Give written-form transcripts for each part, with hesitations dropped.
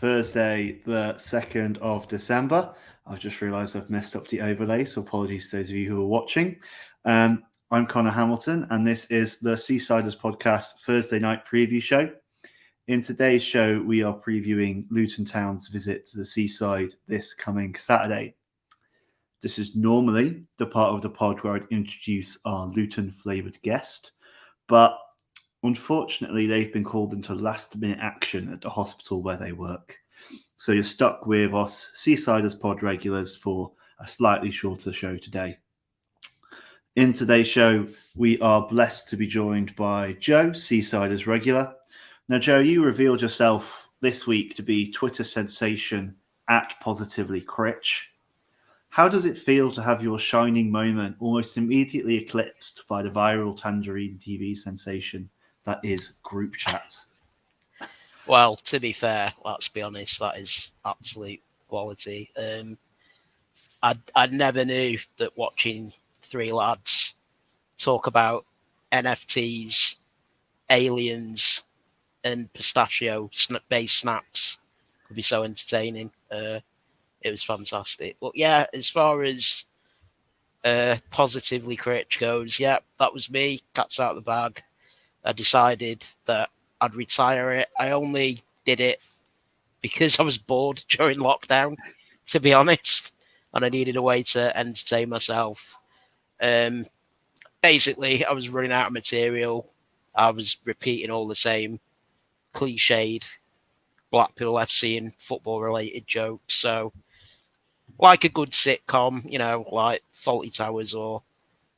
Thursday, the 2nd of December. I've just realised I've messed up the overlay, so apologies to those of you who are watching. I'm Connor Hamilton, and this is the Seasiders Podcast Thursday night preview show. In today's show, we are previewing Luton Town's visit to the seaside this coming Saturday. This is normally the part of the pod where I'd introduce our Luton-flavoured guest, but unfortunately, they've been called into last-minute action at the hospital where they work. So you're stuck with us Seasiders pod regulars for a slightly shorter show today. In today's show, we are blessed to be joined by Joe, Seasiders regular. Now, Joe, you revealed yourself this week to be Twitter sensation @PositivelyCritch. How does it feel to have your shining moment almost immediately eclipsed by the viral Tangerine TV sensation that is group chat? Well, to be fair, let's be honest, that is absolute quality. I never knew that watching three lads talk about NFTs, aliens, and pistachio-based snacks could be so entertaining. It was fantastic. But yeah, as far as Positively Critch goes, yeah, that was me. Cat's out of the bag. I decided that I'd retire it. I only did it because I was bored during lockdown, to be honest, and I needed a way to entertain myself. Basically, I was running out of material. I was repeating all the same cliched Blackpool FC and football-related jokes. So, like a good sitcom, like Fawlty Towers or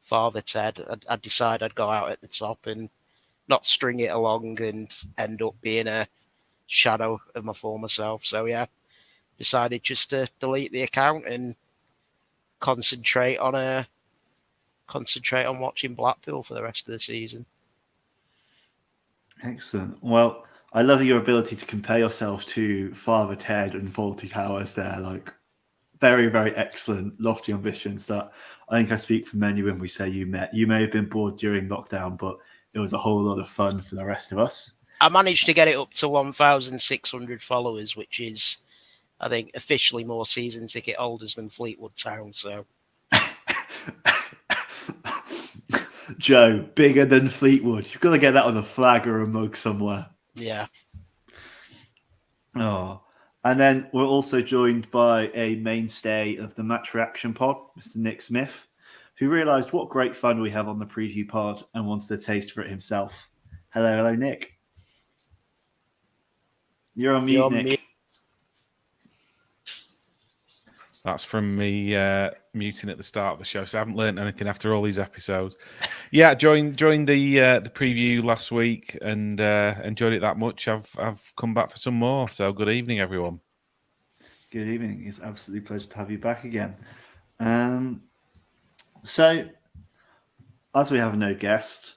Father Ted, I'd decide I'd go out at the top and not string it along and end up being a shadow of my former self. So, yeah, decided just to delete the account and concentrate on watching Blackpool for the rest of the season. Excellent. Well, I love your ability to compare yourself to Father Ted and Fawlty Towers there. Like, very, very excellent, lofty ambitions that I think I speak for many when we say you met. You may have been bored during lockdown, but it was a whole lot of fun for the rest of us. I managed to get it up to 1,600 followers, which is, I think, officially more season ticket holders than Fleetwood Town. So, Joe, bigger than Fleetwood. You've got to get that on a flag or a mug somewhere. Yeah. Oh, and then we're also joined by a mainstay of the Match Reaction pod, Mr. Nick Smith, who realised what great fun we have on the preview pod and wanted a taste for it himself. Hello, Nick. You're on mute, Nick. That's from me muting at the start of the show, so I haven't learned anything after all these episodes. Yeah, joined the preview last week and enjoyed it that much. I've come back for some more. So good evening, everyone. Good evening. It's absolutely a pleasure to have you back again. So, as we have no guest,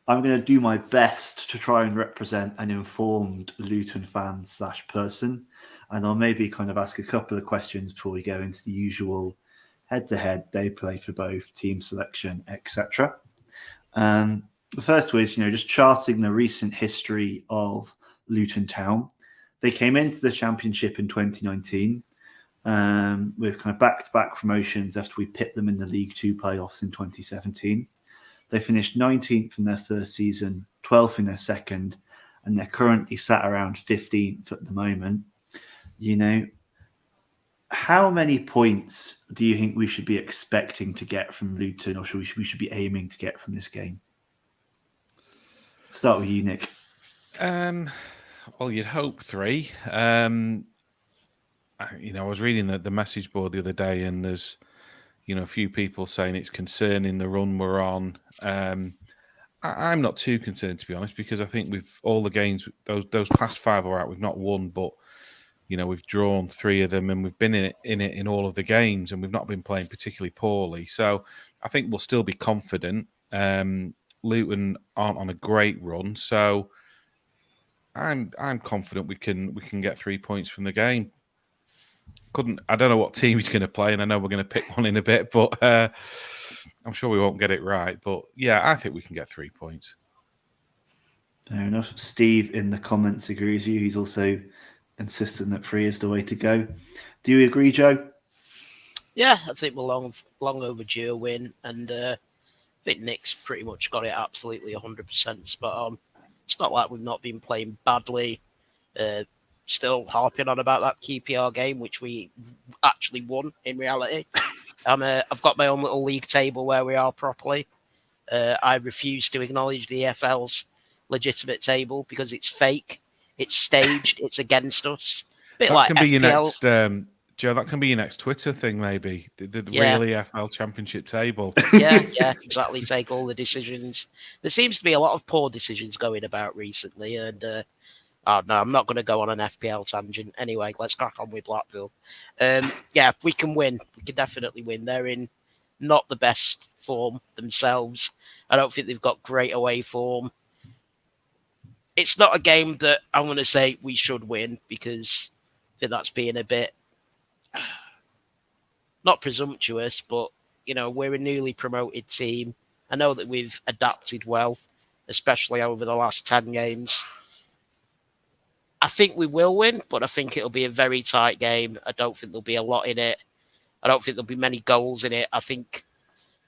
I'm going to do my best to try and represent an informed Luton fan / person. And I'll maybe kind of ask a couple of questions before we go into the usual head-to-head, they play for both, team selection, etc. The first was, just charting the recent history of Luton Town. They came into the Championship in 2019 with kind of back-to-back promotions after we pipped them in the League Two playoffs in 2017. They finished 19th in their first season, 12th in their second, and they're currently sat around 15th at the moment. How many points do you think we should be expecting to get from Luton, or we should be aiming to get from this game? Start with you, Nick. Well, you'd hope 3. I was reading the message board the other day, and there's, a few people saying it's concerning the run we're on. I'm not too concerned, to be honest, because I think we've all the games, those past 5 are out, we've not won, but we've drawn 3 of them, and we've been in all of the games, and we've not been playing particularly poorly. So I think we'll still be confident. Luton aren't on a great run, so I'm confident we can get 3 points from the game. I don't know what team he's going to play, and I know we're going to pick one in a bit, but I'm sure we won't get it right. But yeah, I think we can get 3 points. Fair enough. Steve in the comments agrees with you. He's also insistent that 3 is the way to go. Do you agree, Joe? Yeah, I think we're long overdue a win, and I think Nick's pretty much got it absolutely 100% spot on. It's not like we've not been playing badly. Still harping on about that QPR game, which we actually won in reality. I've got my own little league table where we are properly. I refuse to acknowledge the EFL's legitimate table because it's fake, it's staged, it's against us. Bit That like can be your FPL. next, Joe. That can be your next Twitter thing, maybe. The Yeah. real EFL Championship table. Yeah, exactly. Take all the decisions. There seems to be a lot of poor decisions going about recently, and oh no, I'm not going to go on an FPL tangent. Anyway, let's crack on with Blackpool. Yeah, we can win. We can definitely win. They're in not the best form themselves. I don't think they've got great away form. It's not a game that I'm going to say we should win because I think that's being a bit not presumptuous, but we're a newly promoted team. I know that we've adapted well, especially over the last 10 games. I think we will win, but I think it'll be a very tight game. I don't think there'll be a lot in it. I don't think there'll be many goals in it. I think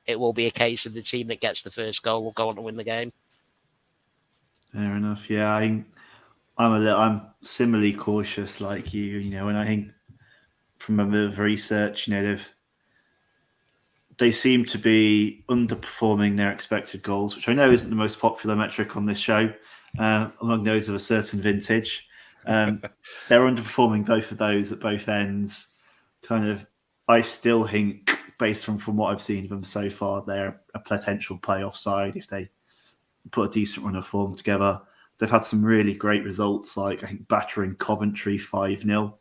it will be a case of the team that gets the first goal will go on to win the game. Fair enough. Yeah, I'm similarly cautious like you. And I think from a bit of research, they seem to be underperforming their expected goals, which I know isn't the most popular metric on this show, among those of a certain vintage. They're underperforming both of those at both ends. I still think, based from what I've seen of them so far, they're a potential playoff side if they put a decent run of form together. They've had some really great results, like I think battering Coventry 5-0.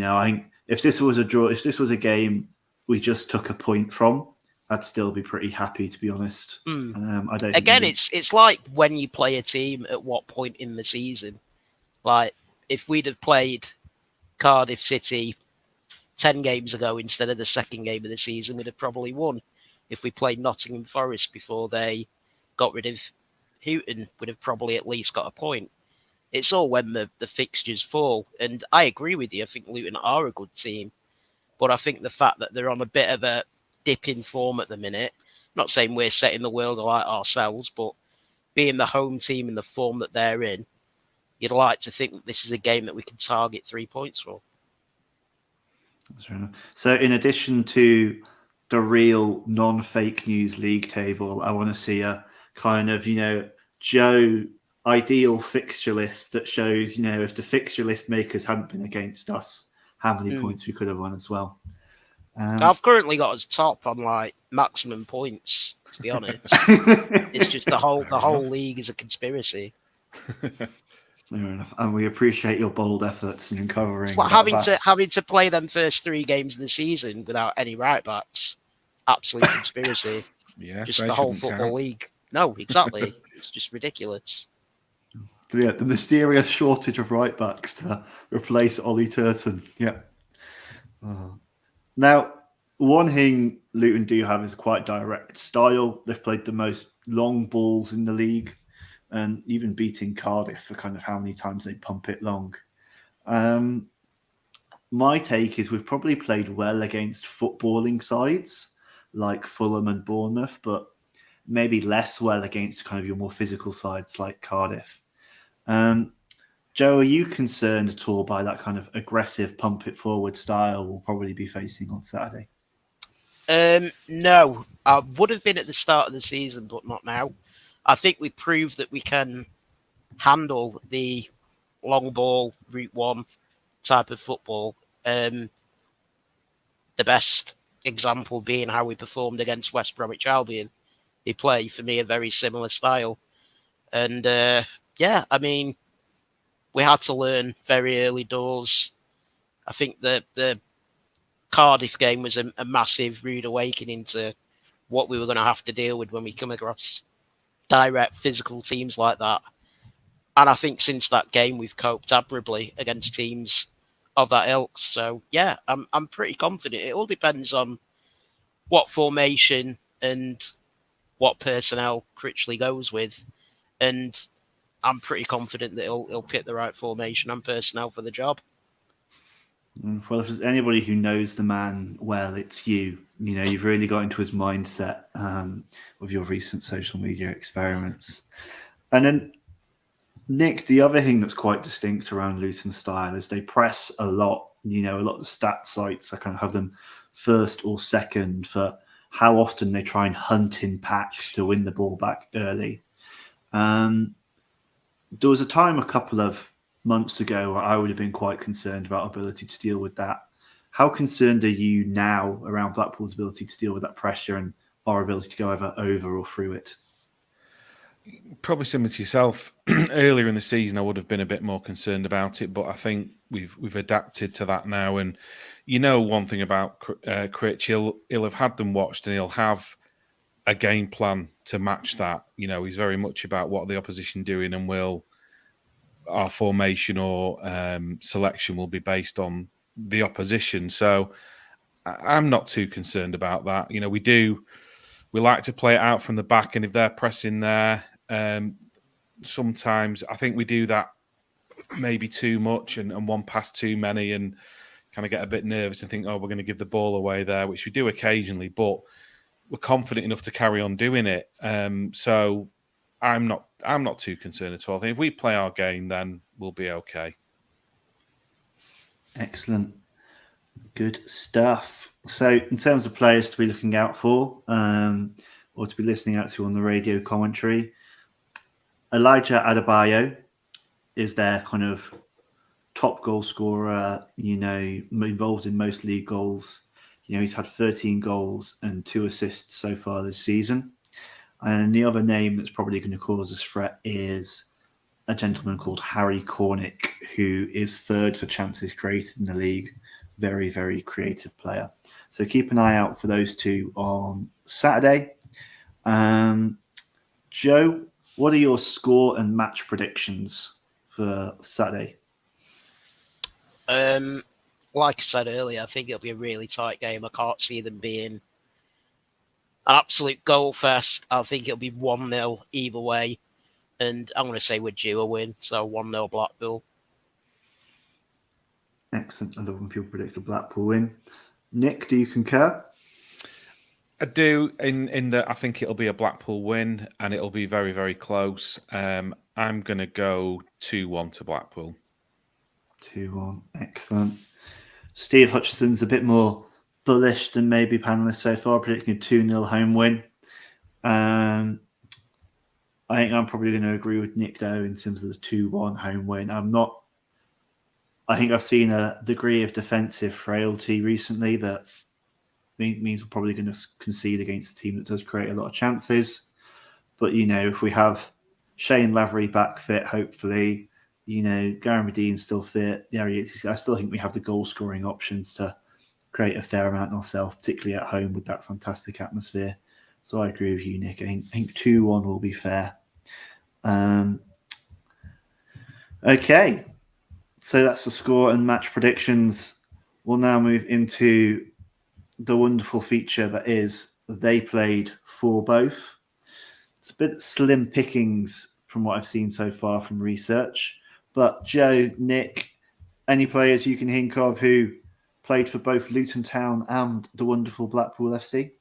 I think if this was a draw, if this was a game we just took a point from, I'd still be pretty happy, to be honest. I don't. Again, it's like when you play a team at what point in the season. Like if we'd have played Cardiff City 10 games ago instead of the second game of the season, we'd have probably won. If we played Nottingham Forest before they got rid of Houghton, we'd have probably at least got a point. It's all when the fixtures fall. And I agree with you. I think Luton are a good team. But I think the fact that they're on a bit of a dip in form at the minute, I'm not saying we're setting the world alight ourselves, but being the home team in the form that they're in, you'd like to think that this is a game that we can target 3 points for. So in addition to the real non-fake news league table, I want to see a kind of, Joe ideal fixture list that shows, if the fixture list makers hadn't been against us, how many points we could have won as well. I've currently got us top on like maximum points, to be honest. It's just the whole league is a conspiracy. Fair enough. And we appreciate your bold efforts in uncovering. It's like having to play them first 3 games of the season without any right backs. Absolute conspiracy. Yeah, just the whole football league. No, exactly. It's just ridiculous. Yeah, the mysterious shortage of right backs to replace Ollie Turton. Yeah. Now, one thing Luton do have is quite direct style. They've played the most long balls in the league, and even beating Cardiff for kind of how many times they pump it long. My take is we've probably played well against footballing sides like Fulham and Bournemouth, but maybe less well against kind of your more physical sides like Cardiff. Joe, are you concerned at all by that kind of aggressive pump it forward style we'll probably be facing on Saturday? No, I would have been at the start of the season, but not now. I think we proved that we can handle the long ball, route one type of football. The best example being how we performed against West Bromwich Albion. They play, for me, a very similar style. And I mean, we had to learn very early doors. I think the Cardiff game was a massive rude awakening to what we were going to have to deal with when we come across direct physical teams like that. And I think since that game, we've coped admirably against teams of that ilk. So, yeah, I'm pretty confident. It all depends on what formation and what personnel Critchley goes with. And I'm pretty confident that he'll pick the right formation and personnel for the job. Well, if there's anybody who knows the man well, it's you. You know, you've really got into his mindset with your recent social media experiments. And then, Nick, the other thing that's quite distinct around Luton style is they press a lot. You know, a lot of the stat sites, I kind of have them first or second for how often they try and hunt in packs to win the ball back early. There was a time a couple of months ago where I would have been quite concerned about our ability to deal with that. How concerned are you now around Blackpool's ability to deal with that pressure and our ability to go either over or through it? Probably similar to yourself. Earlier in the season, I would have been a bit more concerned about it, but I think we've adapted to that now. And you know, one thing about Critch, he'll have had them watched and he'll have a game plan to match that. You know, he's very much about what the opposition doing, and our formation or selection will be based on the opposition. So I'm not too concerned about that. You know, we like to play it out from the back, and if they're pressing there, sometimes I think we do that maybe too much and one pass too many, and kind of get a bit nervous and think, oh, we're going to give the ball away there, which we do occasionally, but we're confident enough to carry on doing it. So I'm not too concerned at all. I think if we play our game, then we'll be okay. Excellent. Good stuff. So in terms of players to be looking out for or to be listening out to on the radio commentary, Elijah Adebayo is their kind of top goal scorer, you know, involved in most league goals. You know, he's had 13 goals and 2 assists so far this season. And the other name that's probably going to cause us threat is a gentleman called Harry Cornick, who is third for chances created in the league. Very, very creative player. So keep an eye out for those two on Saturday. Joe, what are your score and match predictions for Saturday? Like I said earlier, I think it'll be a really tight game. I can't see them being an absolute goal fest. I think it'll be 1-0 either way. And I'm going to say we're due a win, so 1-0 Blackpool. Excellent. I love when people predict a Blackpool win. Nick, do you concur? I do, in that I think it'll be a Blackpool win and it'll be very, very close. I'm going to go 2-1 to Blackpool. 2-1. Excellent. Steve Hutchison's a bit more bullish than maybe panelists so far, predicting a 2-0 home win. I think I'm probably going to agree with Nick, though, in terms of the 2-1 home win. I think I've seen a degree of defensive frailty recently that means we're probably going to concede against a team that does create a lot of chances. But, you know, if we have Shane Lavery back fit, hopefully, you know, Gary Medine's still fit. Yeah, I still think we have the goal-scoring options to create a fair amount ourselves, particularly at home with that fantastic atmosphere. So I agree with you, Nick. I think 2-1 will be fair. Okay. So that's the score and match predictions. We'll now move into the wonderful feature that is They Played For Both. It's a bit slim pickings from what I've seen so far from research. But Joe, Nick, any players you can think of who played for both Luton Town and the wonderful Blackpool FC?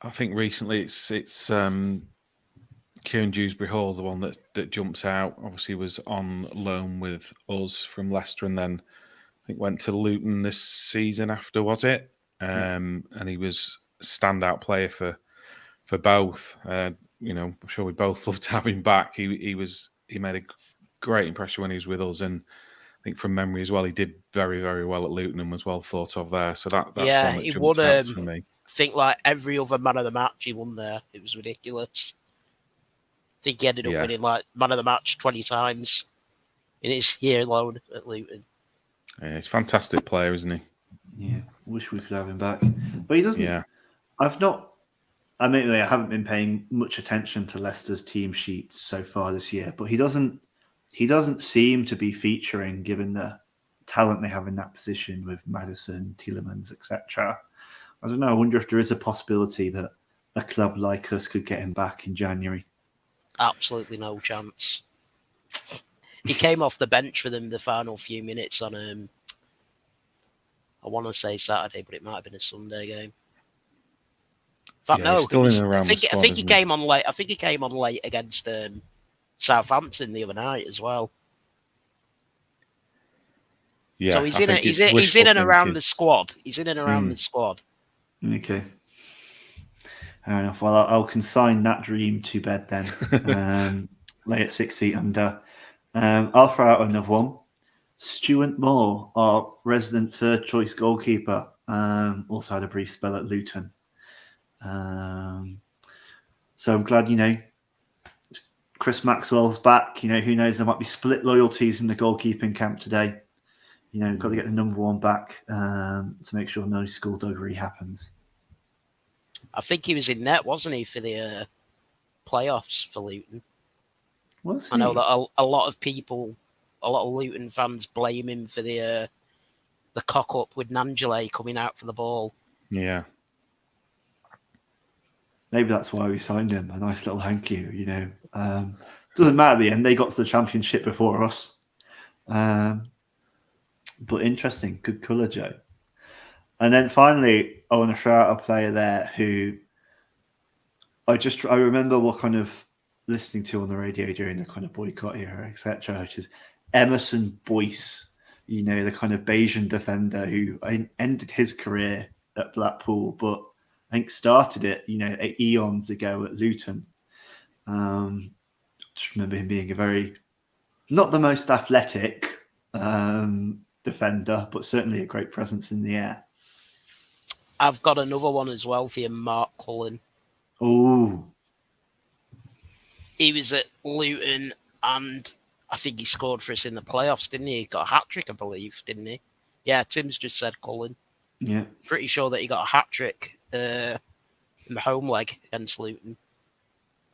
I think recently it's Kieran Dewsbury Hall, the one that jumps out. Obviously was on loan with us from Leicester and then I think went to Luton this season after, was it? And he was a standout player for both. You know, I'm sure we both loved to have him back. He made a great impression when he was with us, and I think from memory as well, he did very, very well at Luton and was well thought of there. So that's one that jumped out for me. I think like every other man of the match he won there. It was ridiculous. I think he ended up winning like man of the match 20 times in his year alone at Luton. Yeah, he's a fantastic player, isn't he? Yeah, wish we could have him back. But he doesn't. Yeah. I haven't been paying much attention to Leicester's team sheets so far this year, but he doesn't seem to be featuring given the talent they have in that position with Maddison, Tielemans, etc. I don't know. I wonder if there is a possibility that a club like us could get him back in January. absolutely no chance. He came off the bench for them the final few minutes on I want to say Saturday, but it might have been a Sunday game. In fact, Yeah, he's still in and around the I squad, think he isn't he? came on late. I think he came on late against Southampton the other night as well. Yeah, So he's I in. think He's it's wishful in and around thinking. the squad. He's in and around the squad. Okay. Fair enough. Well, I'll consign that dream to bed then. Lay at 6 feet under. I'll throw out another one. Stuart Moore, our resident third choice goalkeeper, also had a brief spell at Luton. So I'm glad, Chris Maxwell's back. Who knows? There might be split loyalties in the goalkeeping camp today. Got to get the number one back to make sure no skullduggery happens. I think he was in net, wasn't he, for the playoffs for Luton? Was he? I know that a lot of Luton fans blame him for the cock up with Nangele coming out for the ball. Yeah. Maybe that's why we signed him. A nice little thank you, Doesn't matter at the end. They got to the championship before us. But interesting. Good colour, Joe. And then finally, I want to throw out a player there who I remember what kind of listening to on the radio during the kind of boycott era, etc., which is Emerson Boyce, the kind of Bayesian defender who ended his career at Blackpool, but I think started it, eons ago at Luton. Just remember him being not the most athletic defender, but certainly a great presence in the air. I've got another one as well for you, Mark Cullen. Oh. He was at Luton and I think he scored for us in the playoffs, didn't he? He got a hat-trick, I believe, didn't he? Yeah, Tim's just said Cullen. Yeah. Pretty sure that he got a hat-trick in the home leg against Luton.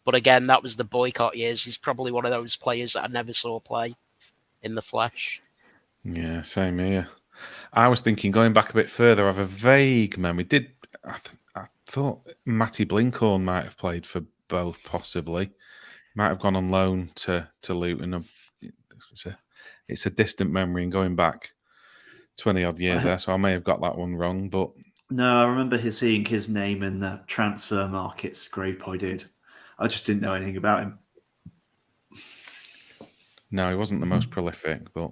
But again, that was the boycott years. He's probably one of those players that I never saw play in the flesh. Yeah, same here. I was thinking, going back a bit further, I have a vague memory. I thought Matty Blinkhorn might have played for both, possibly. Might have gone on loan to Luton. It's a distant memory, and going back 20-odd years there, so I may have got that one wrong. But no, I remember seeing his name in the transfer market scrape I did. I just didn't know anything about him. No, he wasn't the most prolific, but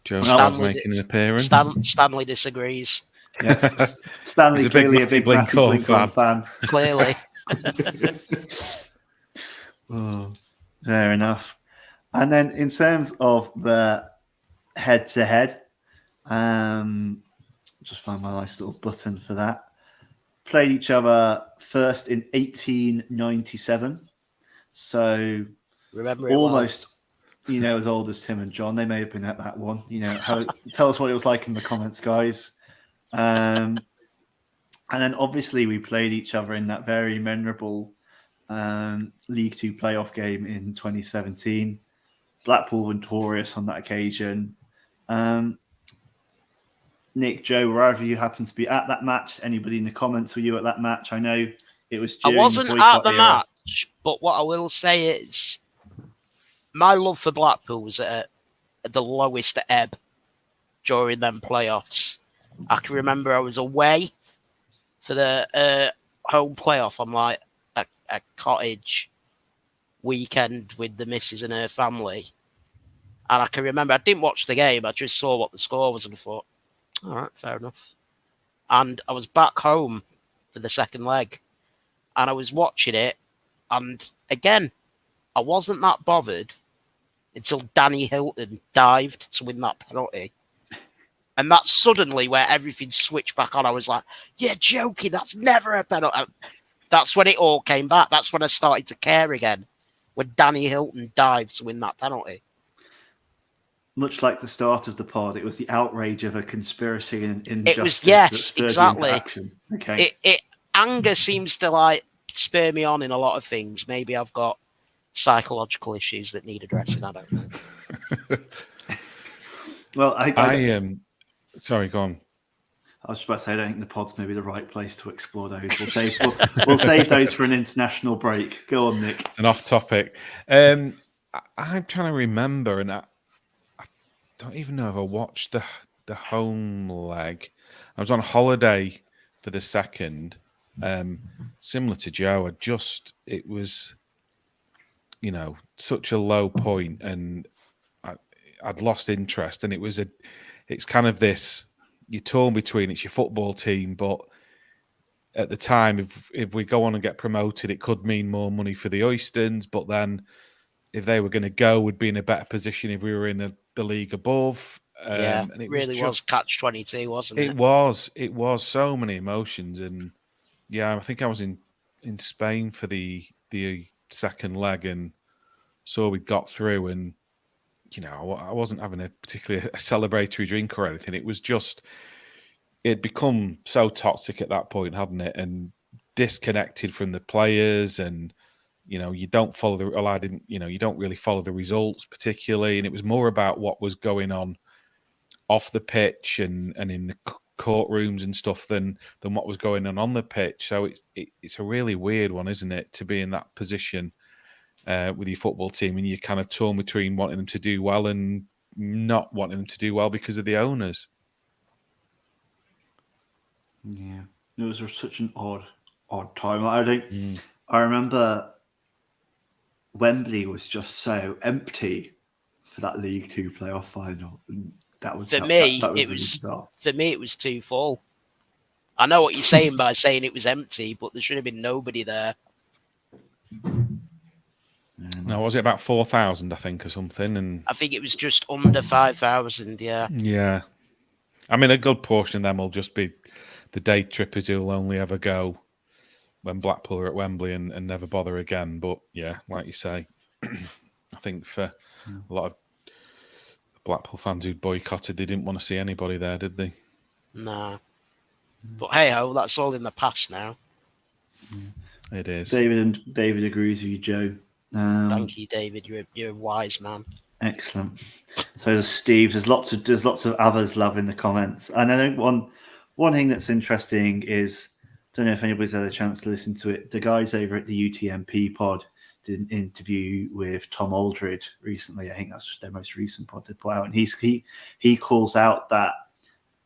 Joe making an appearance. Stanley disagrees. Yes, Stanley clearly a big Matty Blinkhorn fan. Clearly. Oh, fair enough. And then in terms of the head-to-head, just find my nice little button for that. Played each other first in 1897. So remember almost, as old as Tim and John. They may have been at that one. Tell us what it was like in the comments, guys. And then obviously we played each other in that very memorable League Two playoff game in 2017. Blackpool victorious on that occasion. Nick, Joe, wherever you happen to be at that match, anybody in the comments, were you at that match? I know it was during I wasn't the at the era. match, but what I will say is my love for Blackpool was at the lowest ebb during them playoffs. I can remember I was away for the home playoff on like a cottage weekend with the missus and her family. And I can remember, I didn't watch the game, I just saw what the score was and I thought, all right, fair enough. And I was back home for the second leg and I was watching it. And again, I wasn't that bothered until Danny Hilton dived to win that penalty. And that's suddenly where everything switched back on. I was like, you're joking, that's never a penalty. And that's when it all came back. That's when I started to care again, when Danny Hilton dived to win that penalty. Much like the start of the pod, it was the outrage of a conspiracy and injustice. It was, yes, exactly. Okay. Anger seems to like spur me on in a lot of things. Maybe I've got psychological issues that need addressing. I don't know. Well, sorry, go on. I was just about to say, I don't think the pod's maybe the right place to explore those. We'll save those for an international break. Go on, Nick. It's an off topic. I'm trying to remember, and I don't even know if I watched the home leg. I was on holiday for the second. Similar to Joe, it was, such a low point, and I'd lost interest, and it's kind of this, you're torn between, it's your football team, but at the time, if we go on and get promoted, it could mean more money for the Oystons, but then if they were going to go, we'd be in a better position if we were in the league above. And it really was catch-22, wasn't it? It was so many emotions, and I think I was in Spain for the second leg, and so we got through, and I wasn't having a particularly a celebratory drink or anything. It was just, it'd become so toxic at that point, hadn't it? And disconnected from the players, and you don't follow you don't really follow the results particularly, and it was more about what was going on off the pitch and in the courtrooms and stuff than what was going on the pitch. So it's a really weird one, isn't it, to be in that position with your football team, and you're kind of torn between wanting them to do well and not wanting them to do well because of the owners. Yeah, it was such an odd time. I remember Wembley was just so empty for that League Two playoff final. That was for me. It was too full. I know what you're saying by saying it was empty, but there should have been nobody there. No, was it about 4,000, I think, or something? And I think it was just under 5,000. Yeah. Yeah. I mean, a good portion of them will just be the day trippers who'll only ever go when Blackpool are at Wembley and never bother again. But yeah, like you say, I think for a lot of Blackpool fans who boycotted, they didn't want to see anybody there, did they? Nah. But hey ho, that's all in the past now. It is. David agrees with you, Joe. Thank you, David. You're a wise man. Excellent. So there's Steve. There's lots of others love in the comments, and I think one thing that's interesting is, don't know if anybody's had a chance to listen to it. The guys over at the UTMP pod did an interview with Tom Aldred recently. I think that's just their most recent pod they put out, and he calls out that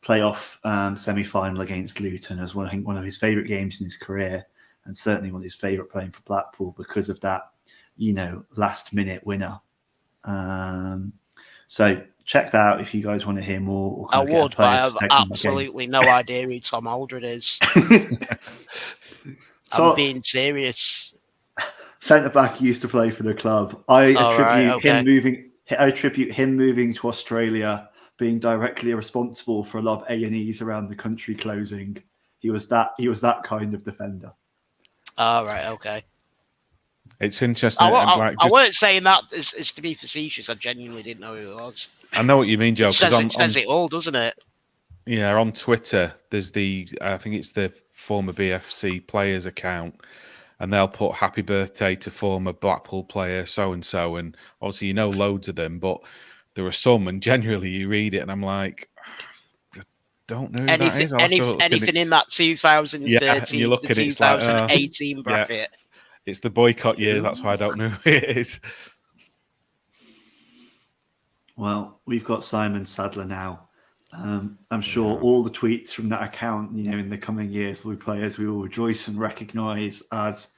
playoff semi-final against Luton as one of his favourite games in his career, and certainly one of his favourite playing for Blackpool because of that, last minute winner. So check that out if you guys want to hear more. I would, but I have absolutely no idea who Tom Aldred is. I'm being serious. Centre back used to play for the club. I attribute him moving to Australia being directly responsible for a lot of A&Es around the country closing. He was that kind of defender. Oh, right, okay. It's interesting. I weren't saying that as to be facetious. I genuinely didn't know who it was. I know what you mean, Joe. It says it all, doesn't it? Yeah, on Twitter, there's I think it's the former BFC players account, and they'll put happy birthday to former Blackpool player so-and-so, and obviously loads of them, but there are some, and generally you read it, and I'm like, I don't know who that is. Anything in that 2013 to 2018 bracket. Yeah. It's the boycott year, that's why I don't know who it is. Well, we've got Simon Sadler now. I'm sure all the tweets from that account, in the coming years will be players we will rejoice and recognise as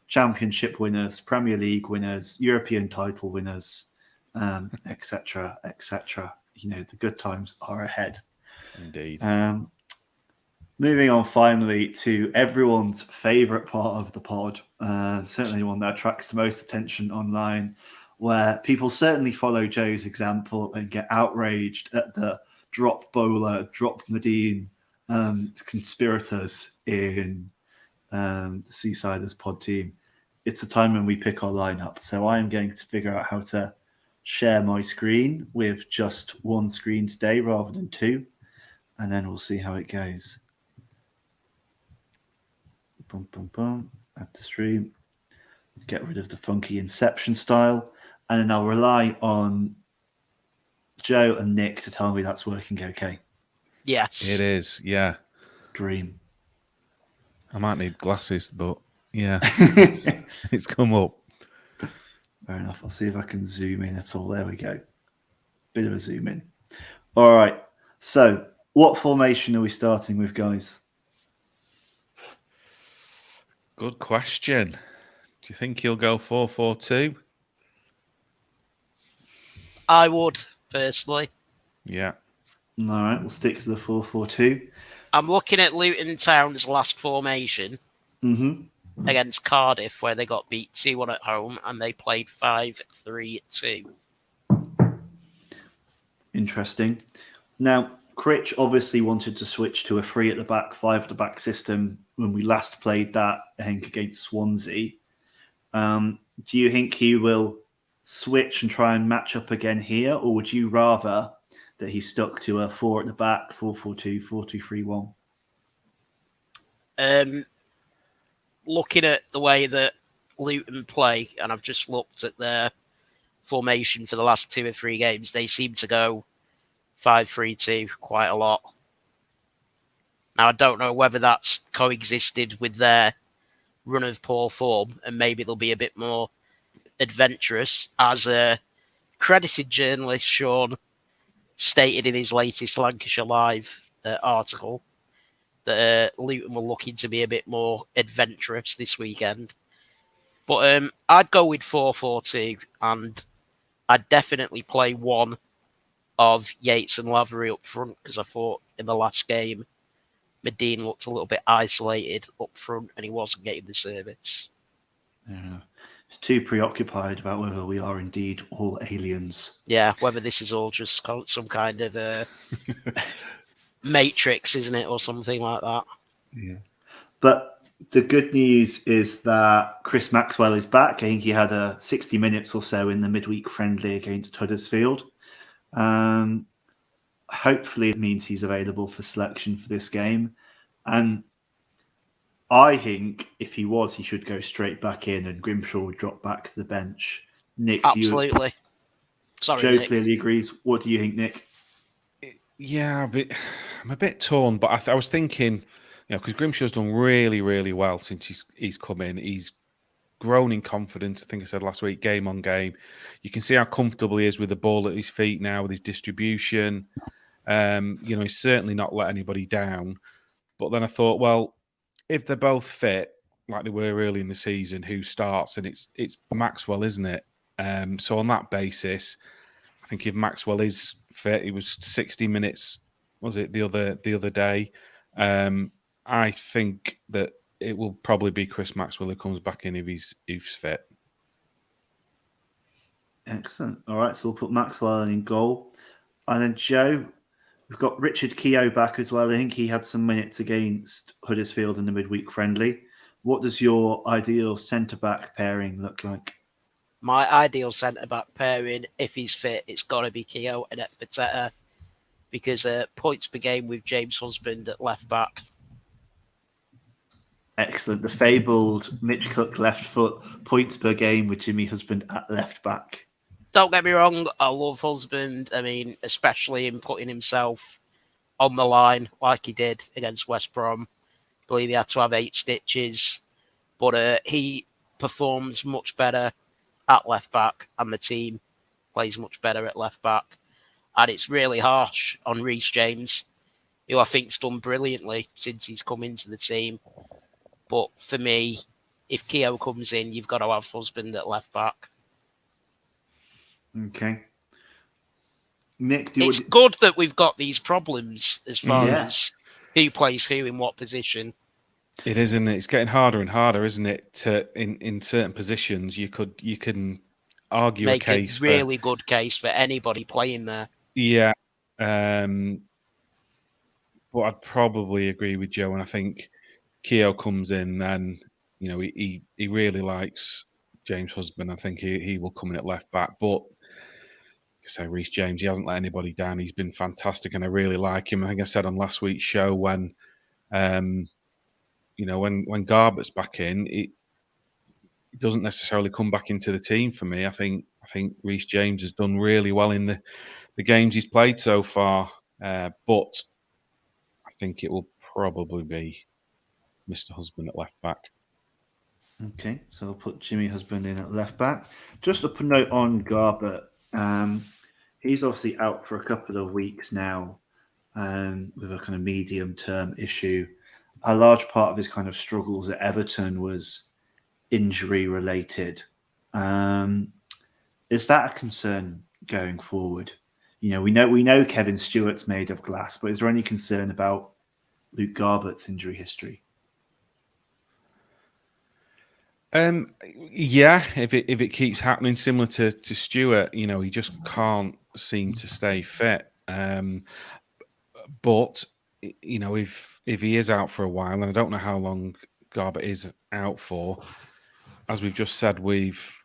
championship winners, Premier League winners, European title winners, etc., etc. The good times are ahead. Indeed. Moving on finally to everyone's favourite part of the pod, certainly one that attracts the most attention online, where people certainly follow Joe's example and get outraged at the drop bowler, drop Medine conspirators in the Seasiders pod team. It's a time when we pick our lineup. So I am going to figure out how to share my screen with just one screen today rather than two, and then we'll see how it goes. Boom, boom, boom. Add to stream. Get rid of the funky Inception style. And then I'll rely on Joe and Nick to tell me that's working okay. Yes. It is, yeah. Dream. I might need glasses, but yeah, it's come up. Fair enough. I'll see if I can zoom in at all. There we go. Bit of a zoom in. All right. So, what formation are we starting with, guys? Good question. Do you think he'll go 4-4-2? I would, personally. Yeah. All right, we'll stick to the 4-4-2. I'm looking at Luton Town's last formation against Cardiff, where they got beat 2-1 at home, and they played 5-3-2. Interesting. Now, Critch obviously wanted to switch to a 3 at the back, 5 at the back system when we last played that, I think, against Swansea. Do you think he will switch and try and match up again here, or would you rather that he stuck to a 4 at the back, 4-4-2, 4-2-3-1? Looking at the way that Luton play, and I've just looked at their formation for the last 2 or 3 games, they seem to go 5-3-2 quite a lot. Now, I don't know whether that's coexisted with their run of poor form, and maybe they'll be a bit more adventurous, as a credited journalist, Sean, stated in his latest Lancashire Live article that Luton were looking to be a bit more adventurous this weekend. But I'd go with 4-4-2, and I'd definitely play one of Yates and Lavery up front, because I thought in the last game, Medine looked a little bit isolated up front and he wasn't getting the service. Yeah. He's too preoccupied about whether we are indeed all aliens. Yeah, whether this is all just some kind of matrix, isn't it, or something like that. Yeah. But the good news is that Chris Maxwell is back. I think he had 60 minutes or so in the midweek friendly against Huddersfield. Hopefully it means he's available for selection for this game. And I think if he was, he should go straight back in and Grimshaw would drop back to the bench. Nick, absolutely. Sorry, Joe Nick. clearly agrees. What do you think, Nick? Yeah, I'm a bit torn, but I was thinking, because Grimshaw's done really, really well since he's come in. He's grown in confidence. I think I said last week, game on game. You can see how comfortable he is with the ball at his feet now, with his distribution. He's certainly not let anybody down. But then I thought, well, if they're both fit, like they were early in the season, who starts? And it's Maxwell, isn't it? So on that basis, I think if Maxwell is fit, he was 60 minutes, was it, the other day? I think that it will probably be Chris Maxwell who comes back in if he's fit. Excellent. All right, so we'll put Maxwell in goal. And then Joe, we've got Richard Keogh back as well. I think he had some minutes against Huddersfield in the midweek friendly. What does your ideal centre-back pairing look like? My ideal centre-back pairing, if he's fit, it's got to be Keogh and Ekpiteta, because points per game with James Husband at left-back. Excellent. The fabled Mitch Cook left foot, points per game with Jimmy Husband at left-back. Don't get me wrong, I love Husband. I mean, especially in putting himself on the line like he did against West Brom. I believe he had to have 8 stitches. But he performs much better at left-back, and the team plays much better at left-back. And it's really harsh on Reece James, who I think's done brilliantly since he's come into the team. But for me, if Keogh comes in, you've got to have Husband at left-back. Okay. Nick, it's good that we've got these problems as far as who plays who in what position. It is, isn't it? It's getting harder and harder, isn't it? In certain positions, you can argue make a case, really good case for anybody playing there. Yeah, but I'd probably agree with Joe, and I think Keogh comes in, and he really likes James Husband. I think he will come in at left back, but. Say Reece James, he hasn't let anybody down. He's been fantastic, and I really like him. I think I said on last week's show when Garbutt's back in, it doesn't necessarily come back into the team for me. I think Reece James has done really well in the games he's played so far, but I think it will probably be Mr. Husband at left back. Okay, so I'll put Jimmy Husband in at left back. Just a note on Garbett. He's obviously out for a couple of weeks now with a kind of medium-term issue. A large part of his kind of struggles at Everton was injury-related. Is that a concern going forward? You know, we know Kevin Stewart's made of glass, but is there any concern about Luke Garbett's injury history? Yeah, if it keeps happening, similar to Stewart, you know, he just can't seem to stay fit. But you know, if he is out for a while, and I don't know how long Garbett is out for, as we've just said, we've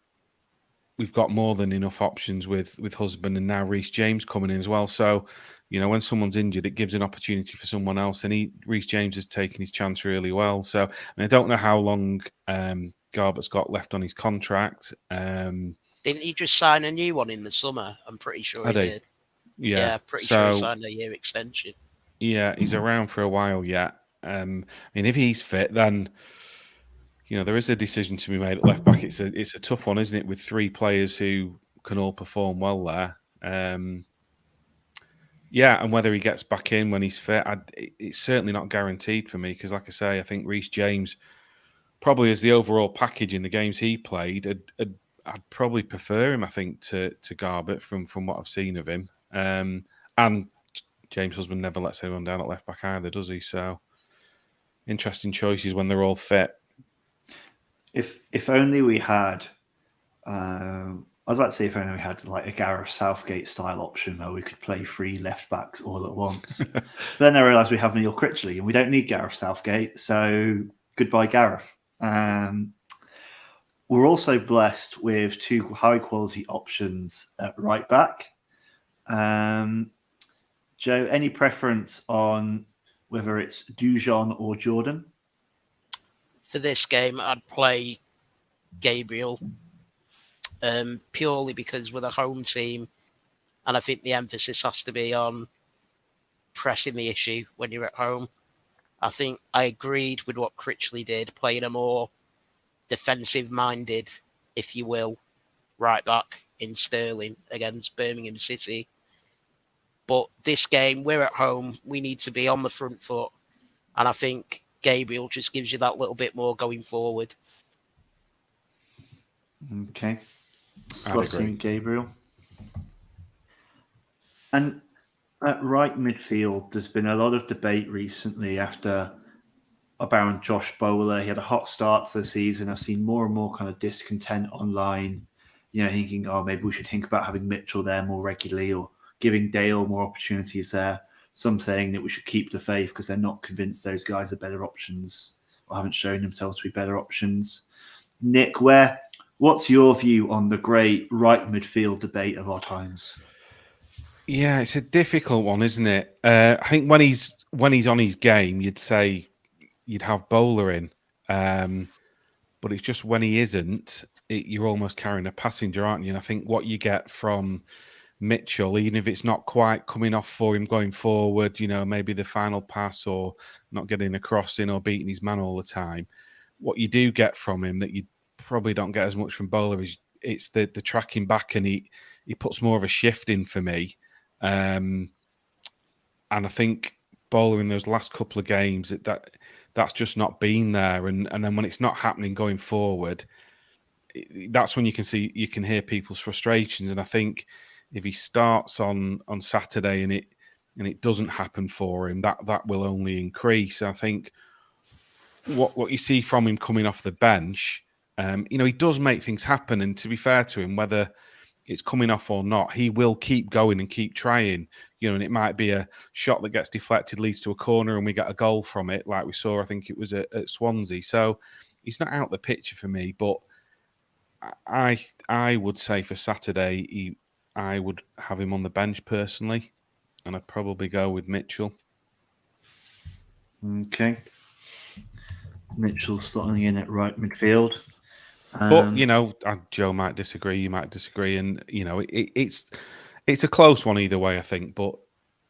got more than enough options with Husband and now Reece James coming in as well. So, you know, when someone's injured, it gives an opportunity for someone else, and Reece James has taken his chance really well. So, and I don't know how long Garbett's got left on his contract. Didn't he just sign a new one in the summer? I'm pretty sure he did. Yeah, pretty sure he signed a year extension. Yeah, he's around for a while yet. I mean, if he's fit, then you know there is a decision to be made at left back. It's a tough one, isn't it? With three players who can all perform well there. Yeah, and whether he gets back in when he's fit, it's certainly not guaranteed for me because, like I say, I think Reece James probably as the overall package in the games he played, I'd probably prefer him. I think to Garbett from what I've seen of him. And James Husband never lets anyone down at left back either, does he? So interesting choices when they're all fit. If only we had, I was about to say if only we had like a Gareth Southgate style option where we could play three left backs all at once. But then I realised we have Neil Critchley and we don't need Gareth Southgate. So goodbye, Gareth. We're also blessed with two high quality options at right back. Joe, any preference on whether it's Dujon or Jordan? For this game, I'd play Gabriel purely because we're a home team, and I think the emphasis has to be on pressing the issue when you're at home. I think I agreed with what Critchley did, playing a more defensive-minded, if you will, right back in Sterling against Birmingham City. But this game, we're at home. We need to be on the front foot. And I think Gabriel just gives you that little bit more going forward. Okay. Slotting Gabriel. And at right midfield, there's been a lot of debate recently about Josh Bowler. He had a hot start to the season. I've seen more and more kind of discontent online, you know, thinking, oh, maybe we should think about having Mitchell there more regularly or giving Dale more opportunities there. Some saying that we should keep the faith because they're not convinced those guys are better options or haven't shown themselves to be better options. Nick, what's your view on the great right midfield debate of our times? Yeah, it's a difficult one, isn't it? I think when he's on his game, you'd say you'd have Bowler in, but it's just when he isn't, you're almost carrying a passenger, aren't you? And I think what you get from Mitchell, even if it's not quite coming off for him going forward, you know, maybe the final pass or not getting a crossing or beating his man all the time, what you do get from him that you probably don't get as much from Bowler is it's the tracking back, and he puts more of a shift in for me. And I think Bowler in those last couple of games that's just not been there, and then when it's not happening going forward, that's when you can hear people's frustrations. And I think if he starts on Saturday and it doesn't happen for him, that will only increase. I think what you see from him coming off the bench, you know, he does make things happen. And to be fair to him, whether it's coming off or not, he will keep going and keep trying. You know, and it might be a shot that gets deflected, leads to a corner, and we get a goal from it, like we saw. I think it was at Swansea. So he's not out the picture for me, but I would say for Saturday, I would have him on the bench personally, and I'd probably go with Mitchell. Okay. Mitchell slotting in at right midfield. But, you know, Joe might disagree, you might disagree, and, you know, it's a close one either way, I think. But,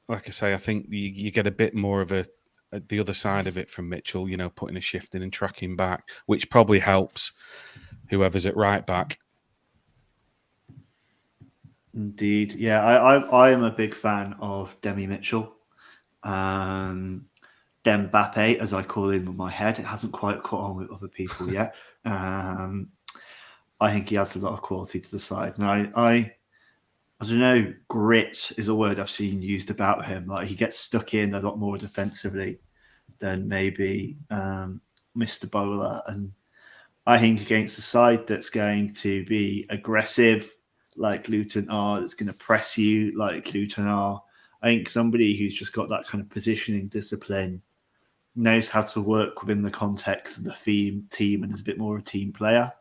like I say, I think you get a bit more of a the other side of it from Mitchell, putting a shift in and tracking back, which probably helps whoever's at right back. Indeed. Yeah, I am a big fan of Demi Mitchell. Dembappe, as I call him in my head. It hasn't quite caught on with other people yet. I think he adds a lot of quality to the side. And I don't know, grit is a word I've seen used about him. Like, he gets stuck in a lot more defensively than maybe Mr. Bowler. And I think against a side that's going to be aggressive, like Luton are, that's going to press you like Luton are, I think somebody who's just got that kind of positioning discipline, knows how to work within the context of the team and is a bit more of a team player.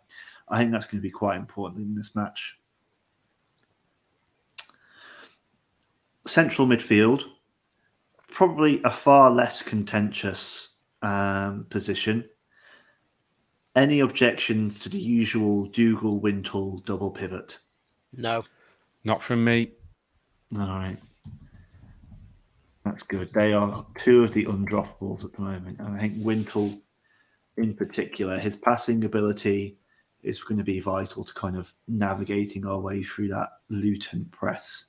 I think that's going to be quite important in this match. Central midfield, probably a far less contentious position. Any objections to the usual Dougal-Wintle double pivot? No. Not from me. All right. That's good. They are two of the undroppables at the moment. And I think Wintle, in particular, his passing ability is going to be vital to kind of navigating our way through that Luton press.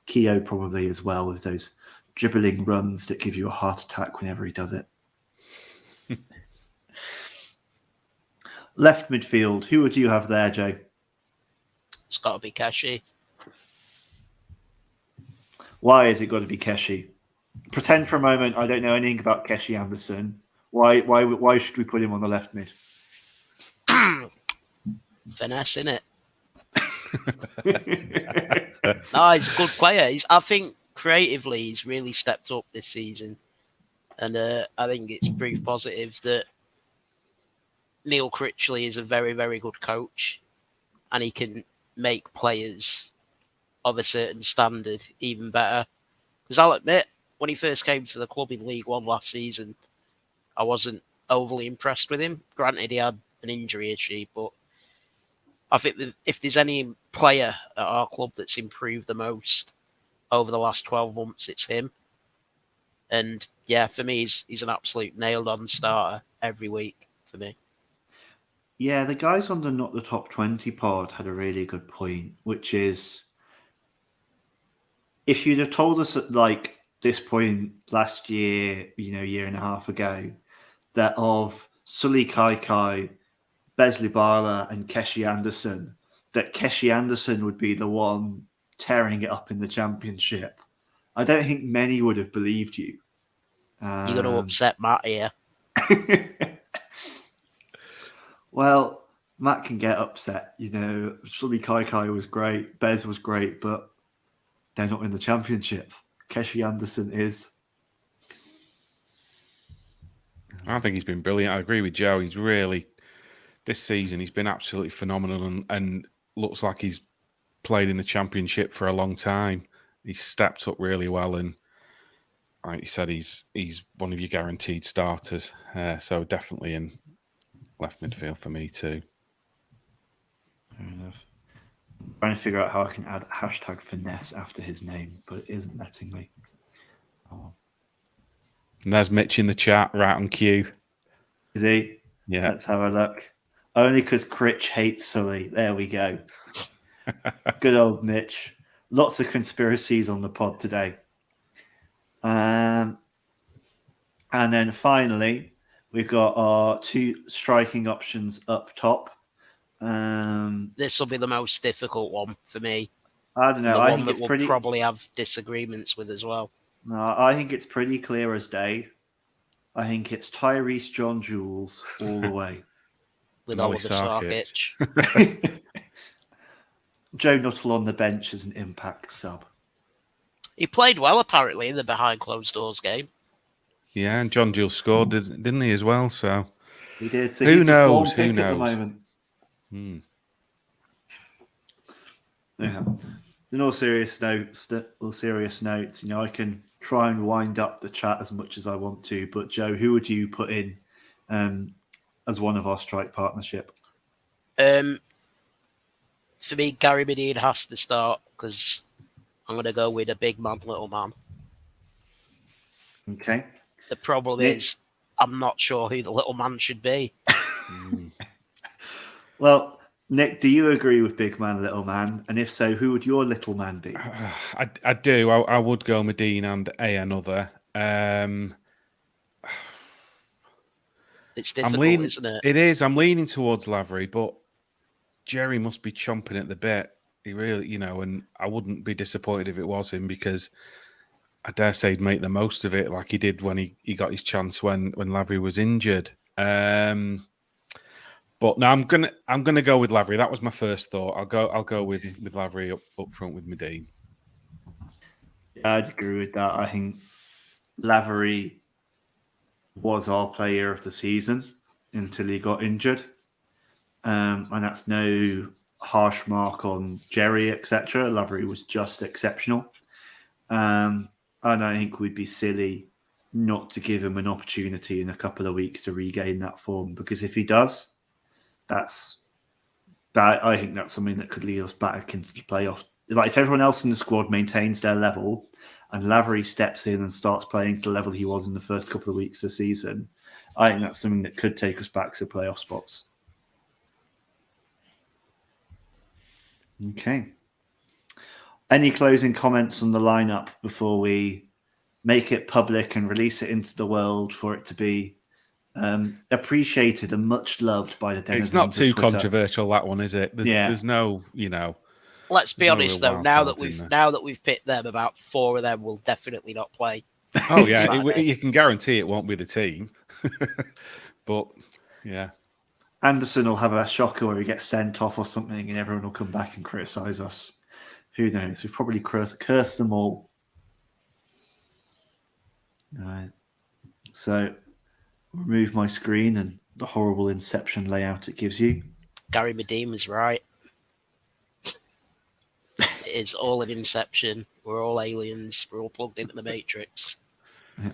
Keogh probably as well, with those dribbling runs that give you a heart attack whenever he does it. Left midfield, who would you have there, Joe? It's got to be Keshi. Why has it got to be Keshi? Pretend for a moment I don't know anything about Keshi Anderson. Why should we put him on the left mid? Finesse, innit? No, he's a good player. I think creatively he's really stepped up this season. And I think it's proof positive that Neil Critchley is a very, very good coach. And he can make players of a certain standard even better. Because I'll admit, when he first came to the club in League One last season, I wasn't overly impressed with him. Granted, he had an injury issue, but I think that if there's any player at our club that's improved the most over the last 12 months, it's him. And yeah, for me, he's an absolute nailed-on starter every week for me. Yeah, the guys on the Not the Top 20 pod had a really good point, which is, if you'd have told us at like this point last year, year and a half ago, that of Sully Kaikai, Besley Barla and Keshi Anderson, that Keshi Anderson would be the one tearing it up in the Championship, I don't think many would have believed you. You're going to upset Matt here. Well, Matt can get upset. Sully Kaikai was great, Bez was great, but they're not in the Championship. Keshi Anderson is. I think he's been brilliant. I agree with Joe. He's really, this season, he's been absolutely phenomenal and looks like he's played in the Championship for a long time. He's stepped up really well, and like you said, he's one of your guaranteed starters. So definitely in left midfield for me too. Fair enough. I'm trying to figure out how I can add hashtag finesse after his name, but it isn't letting me. Oh. And there's Mitch in the chat, right on cue. Is he? Yeah. Let's have a look. Only because Critch hates Sully. There we go. Good old Mitch. Lots of conspiracies on the pod today. And then finally, we've got our two striking options up top. This will be the most difficult one for me. I don't know. The I one think that it's we'll probably have disagreements with as well. No, I think it's pretty clear as day. I think it's Tyrese John Jules all the way. With Oliver Sarkic. Joe Nuttall on the bench as an impact sub. He played well, apparently, in the behind closed doors game. Yeah, and John Jules scored, didn't he, as well? So he did. So who he's knows? Who knows? At the moment. Yeah. In all serious notes, I can try and wind up the chat as much as I want to. But Joe, who would you put in as one of our strike partnership? For me, Gary Medine has to start because I'm going to go with a big man, little man. Okay. The problem Nick? is, I'm not sure who the little man should be. Well, Nick, do you agree with big man, little man? And if so, who would your little man be? I do. I would go Medine and another. It's difficult, isn't it? It is. I'm leaning towards Lavery, but Jerry must be chomping at the bit. He really, and I wouldn't be disappointed if it was him, because I dare say he'd make the most of it like he did when he got his chance when Lavery was injured. But no, I'm gonna go with Lavery. That was my first thought. I'll go with Lavery up front with Medine. Yeah, I'd agree with that. I think Lavery was our player of the season until he got injured. And that's no harsh mark on Jerry, etc. Lavery was just exceptional. And I think we'd be silly not to give him an opportunity in a couple of weeks to regain that form, because if he does, I think that's something that could lead us back into the playoff. Like, if everyone else in the squad maintains their level and Lavery steps in and starts playing to the level he was in the first couple of weeks of the season, I think that's something that could take us back to playoff spots. Okay. Any closing comments on the lineup before we make it public and release it into the world for it to be appreciated and much loved by the denizens? It's not too of Twitter? controversial, that one, is it? There's no, Let's be honest, real though. wild Now that we've picked them, about 4 of them will definitely not play. Oh yeah, you can guarantee it won't be the team. But yeah, Anderson will have a shocker where he gets sent off or something, and everyone will come back and criticise us. Who knows? We've probably cursed them all. All right. So remove my screen and the horrible Inception layout it gives you. Gary Medine was right. It's all an Inception. We're all aliens. We're all plugged into the Matrix. Yeah.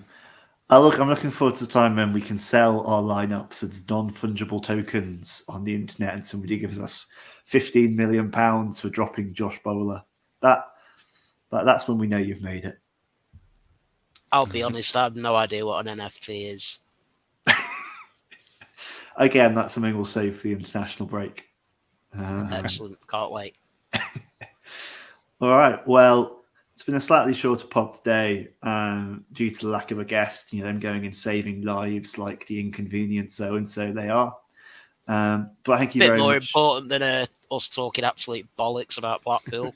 I'm looking forward to the time when we can sell our lineups as non-fungible tokens on the internet, and somebody gives us £15 million for dropping Josh Bowler. That's when we know you've made it. I'll be honest, I have no idea what an NFT is. Again, that's something we'll save for the international break. Excellent. Can't wait. All right. Well, it's been a slightly shorter pod today due to the lack of a guest, them going and saving lives like the inconvenience zone, so they are. But thank you very much. A bit more important than us talking absolute bollocks about Blackpool.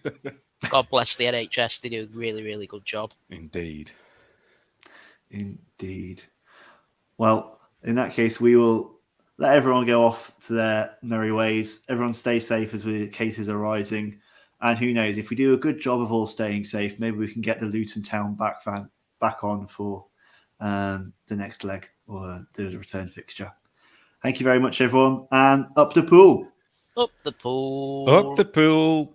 God bless the NHS. They do a really, really good job. Indeed. Well, in that case, we will let everyone go off to their merry ways. Everyone stay safe as the cases are rising. And who knows, if we do a good job of all staying safe, maybe we can get the Luton Town back on for the next leg or the return fixture. Thank you very much, everyone. And up the pool. Up the pool. Up the pool.